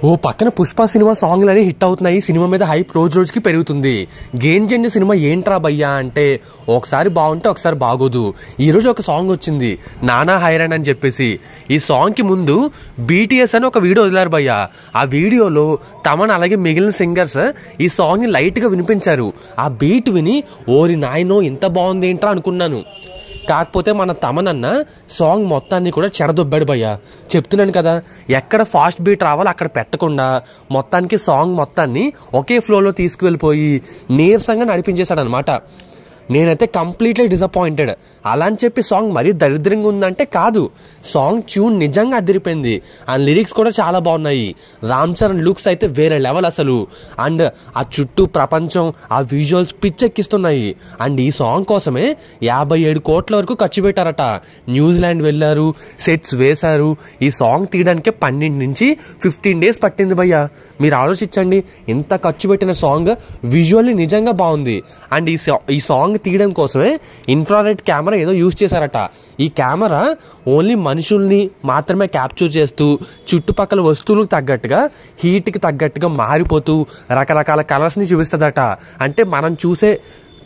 ఓ పక్కన Pushpa cinema సాంగ్లని hit అవుతున్నాయి. Cinema మీద హైప్ రోజు రోజుకి పెరుగుతుంది. గేమ్ చేంజర్ సినిమా ఏంట్రా భయ్యా అంటే ఒకసారి బాగుంటే ఒకసారి బాగోదు. ఈరోజు ఒక సాంగ్ వచ్చింది నానా హైరాన్ అని చెప్పేసి. ఈ సాంగ్కి ముందు BTS అని ఒక వీడియో వదిలారు భయ్యా. ఆ వీడియోలో తమన్ అలాగే మిగిలిన సింగర్స్ ఈ సాంగ్ని లైట్గా వినిపించారు. ఆ బీట్ విని ఓరి నాయనో ఇంత బాగుంది ఏంట్రా అనుకున్నాను. కాకపోతే మన తమనన్న సాంగ్ మొత్తాన్ని కూడా చెడదొబ్బాడు భయ్యా. చెప్తున్నాను కదా, ఎక్కడ ఫాస్ట్ బీట్ రావాలో అక్కడ పెట్టకుండా మొత్తానికి సాంగ్ మొత్తాన్ని ఒకే ఫ్లోలో తీసుకువెళ్ళిపోయి నీరసంగా నడిపించేశాడు అనమాట. నేనైతే కంప్లీట్లీ డిసప్పాయింటెడ్. అలా అని చెప్పి సాంగ్ మరీ దరిద్రంగా ఉందంటే కాదు, సాంగ్ ట్యూన్ నిజంగా అదిరిపోయింది. అండ్ లిరిక్స్ కూడా చాలా బాగున్నాయి. రామ్ చరణ్ లుక్స్ అయితే వేరే లెవెల్ అసలు. అండ్ ఆ చుట్టూ ప్రపంచం, ఆ విజువల్స్ పిచ్చెక్కిస్తున్నాయి. అండ్ ఈ సాంగ్ కోసమే 57 కోట్ల వరకు ఖర్చు పెట్టారట. న్యూజిలాండ్ వెళ్ళారు, సెట్స్ వేశారు. ఈ సాంగ్ తీయడానికే 12 నుంచి 15 డేస్ పట్టింది భయ్యా. మీరు ఆలోచించండి, ఇంత ఖర్చు పెట్టిన సాంగ్ విజువల్లీ నిజంగా బాగుంది. అండ్ ఈ సాంగ్ తీయడం కోసమే ఇన్ఫ్రారెడ్ కెమెరా ఏదో యూజ్ చేశారట. ఈ కెమెరా ఓన్లీ మనుషుల్ని మాత్రమే క్యాప్చర్ చేస్తూ చుట్టుపక్కల వస్తువులకు తగ్గట్టుగా, హీట్కి తగ్గట్టుగా మారిపోతూ రకరకాల కలర్స్ని చూపిస్తుందట. అంటే మనం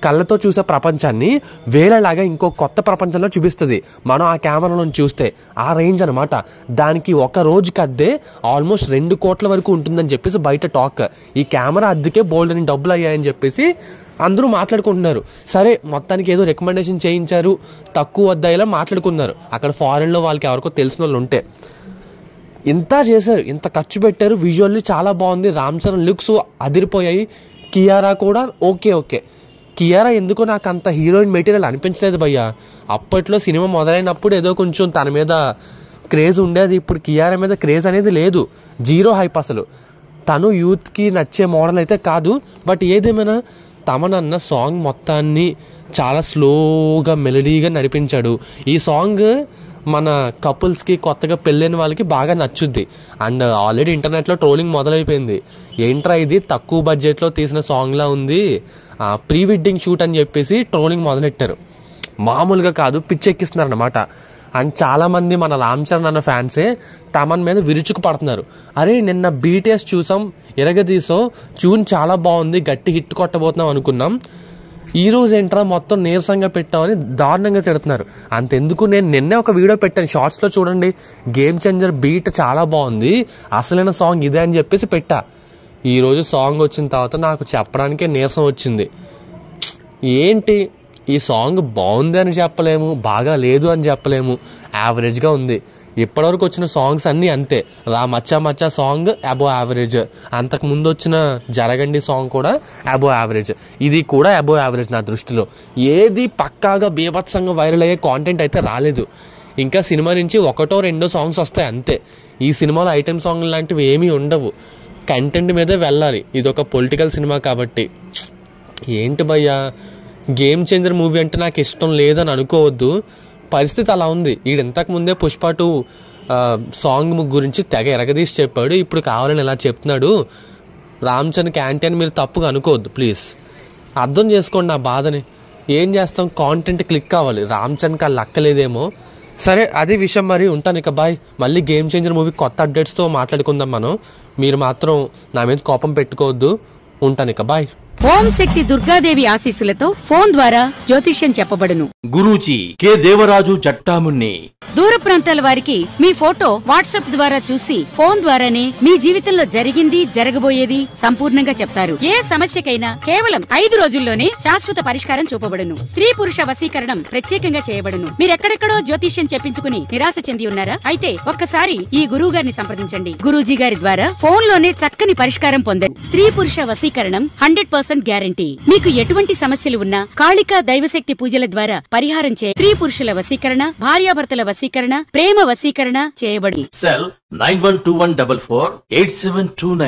కళ్ళతో చూసే ప్రపంచాన్ని వేరేలాగా ఇంకో కొత్త ప్రపంచంలో చూపిస్తుంది మనం ఆ కెమెరాలో చూస్తే. ఆ రేంజ్ అనమాట. దానికి ఒక రోజుకి అద్దే ఆల్మోస్ట్ 2 కోట్ల వరకు ఉంటుందని చెప్పేసి బయట టాక్. ఈ కెమెరా అద్దెకే బోల్డ్ అని డబ్బులు అయ్యాయని చెప్పేసి అందరూ మాట్లాడుకుంటున్నారు. సరే, మొత్తానికి ఏదో రికమెండేషన్ చేయించారు, తక్కువ వద్దాయిలా మాట్లాడుకున్నారు. అక్కడ ఫారెన్లో వాళ్ళకి ఎవరికో తెలిసిన వాళ్ళు ఉంటే. ఇంత చేశారు, ఇంత ఖర్చు పెట్టారు, విజువల్లీ చాలా బాగుంది. రామ్ చరణ్ లుక్స్ అదిరిపోయాయి. కియారా కూడా ఓకే. కియారా ఎందుకో నాకు అంత హీరోయిన్ మెటీరియల్ అనిపించలేదు భయ్యా. అప్పట్లో సినిమా మొదలైనప్పుడు ఏదో కొంచెం తన మీద క్రేజ్ ఉండేది. ఇప్పుడు కియారా మీద క్రేజ్ అనేది లేదు, జీరో హైప్ అసలు. తను యూత్కి నచ్చే మోడల్ అయితే కాదు. బట్ ఏదేమైనా తమనన్న సాంగ్ మొత్తాన్ని చాలా స్లోగా మెలడీగా నడిపించాడు. ఈ సాంగ్ మన కపుల్స్కి, కొత్తగా పెళ్ళైన వాళ్ళకి బాగా నచ్చుద్ది. అండ్ ఆల్రెడీ ఇంటర్నెట్లో ట్రోలింగ్ మొదలైపోయింది. ఏంట్రా ఇది తక్కువ బడ్జెట్లో తీసిన సాంగ్లా ఉంది, ప్రీ వెడ్డింగ్ షూట్ అని చెప్పేసి ట్రోలింగ్ మొదలెట్టారు. మామూలుగా కాదు, పిచ్చెక్కిస్తున్నారు అనమాట. అండ్ చాలామంది మన రామ్ చరణ్ అన్న ఫ్యాన్సే తమన్ మీద విరుచుకు పడుతున్నారు. అరే నిన్న BTS చూసాం, ఎరగదీసో ట్యూన్ చాలా బాగుంది, గట్టి హిట్ కొట్టబోతున్నాం అనుకున్నాం, ఈరోజు ఏంట్రా మొత్తం నీరసంగా పెట్టామని దారుణంగా తిడుతున్నారు. అంతెందుకు, నేను నిన్నే ఒక వీడియో పెట్టాను, షార్ట్స్లో చూడండి. గేమ్ చేంజర్ బీట్ చాలా బాగుంది, అసలైన సాంగ్ ఇదే అని చెప్పేసి పెట్టా. ఈరోజు సాంగ్ వచ్చిన తర్వాత నాకు చెప్పడానికే నీరసం వచ్చింది. ఏంటి, ఈ సాంగ్ బాగుంది అని చెప్పలేము, బాగా లేదు అని చెప్పలేము, యావరేజ్గా ఉంది. ఇప్పటివరకు వచ్చిన సాంగ్స్ అన్నీ అంతే. మచ్చా మచ్చా సాంగ్ అబో యావరేజ్, అంతకుముందు వచ్చిన జరగండి సాంగ్ కూడా అబో యావరేజ్, ఇది కూడా అబో యావరేజ్ నా దృష్టిలో. ఏది పక్కాగా బీభత్సంగా వైరల్ అయ్యే కాంటెంట్ అయితే రాలేదు. ఇంకా సినిమా నుంచి 1-2 సాంగ్స్ వస్తాయి అంతే. ఈ సినిమాలో ఐటెం సాంగ్ లాంటివి ఏమీ ఉండవు. కంటెంట్ మీదే వెళ్ళాలి. ఇది ఒక పొలిటికల్ సినిమా కాబట్టి. ఏంటి భయ్యా, గేమ్ చేంజర్ మూవీ అంటే నాకు ఇష్టం లేదని అనుకోవద్దు, పరిస్థితి అలా ఉంది. ఇంతకు ముందే పుష్ప 2 సాంగ్ గురించి తెగ ఎరగదీసి చెప్పాడు, ఇప్పుడు కావాలని ఇలా చెప్తున్నాడు. రామ్ చరణ్ క్యాంటీ అని మీరు తప్పుగా అనుకోవద్దు ప్లీజ్, అర్థం చేసుకోండి నా బాధని. ఏం చేస్తాం, కాంటెంట్ క్లిక్ కావాలి. రామ్ చరణ్కి ఆ లక్కలేదేమో. సరే, అది విషయం. మరి ఉంటాను ఇక, బాయ్. మళ్ళీ గేమ్ చేంజర్ మూవీ కొత్త అప్డేట్స్తో మాట్లాడుకుందాం మనం. మీరు మాత్రం నా మీద కోపం పెట్టుకోవద్దు. ఉంటాను ఇక, బాయ్. ఓం శక్తి దుర్గాదేవి ఆశీస్సులతో ఫోన్ ద్వారా జ్యోతిష్యం చెప్పబడును. గురూజీ కె దేవరాజు జట్టామున్ని. దూర ప్రాంతాల వారికి మీ ఫోటో వాట్సాప్ ద్వారా చూసి ఫోన్ ద్వారానే మీ జీవితంలో జరిగింది, జరగబోయేది సంపూర్ణంగా చెప్తారు. ఏ సమస్యకైనా కేవలం 5 రోజుల్లోనే శాశ్వత పరిష్కారం చూపబడును. స్త్రీ పురుష వశీకరణం ప్రత్యేకంగా చేయబడును. మీరెక్కడెక్కడో జ్యోతిష్యం చెప్పించుకుని నిరాశ చెంది ఉన్నారా? అయితే ఒక్కసారి ఈ గురువు గారిని సంప్రదించండి. గురూజీ గారి ద్వారా ఫోన్ లోనే చక్కని పరిష్కారం పొందండి. స్త్రీ పురుష వశీకరణం 100% గ్యారంటీ. మీకు ఎటువంటి సమస్యలు ఉన్నా కాళికా దైవశక్తి పూజల ద్వారా పరిహారం చే స్త్రీ పురుషుల వశీకరణ, భార్యాభర్తల వశీకరణ, ప్రేమ వశీకరణ చేయబడి. సెల్ 9121448729.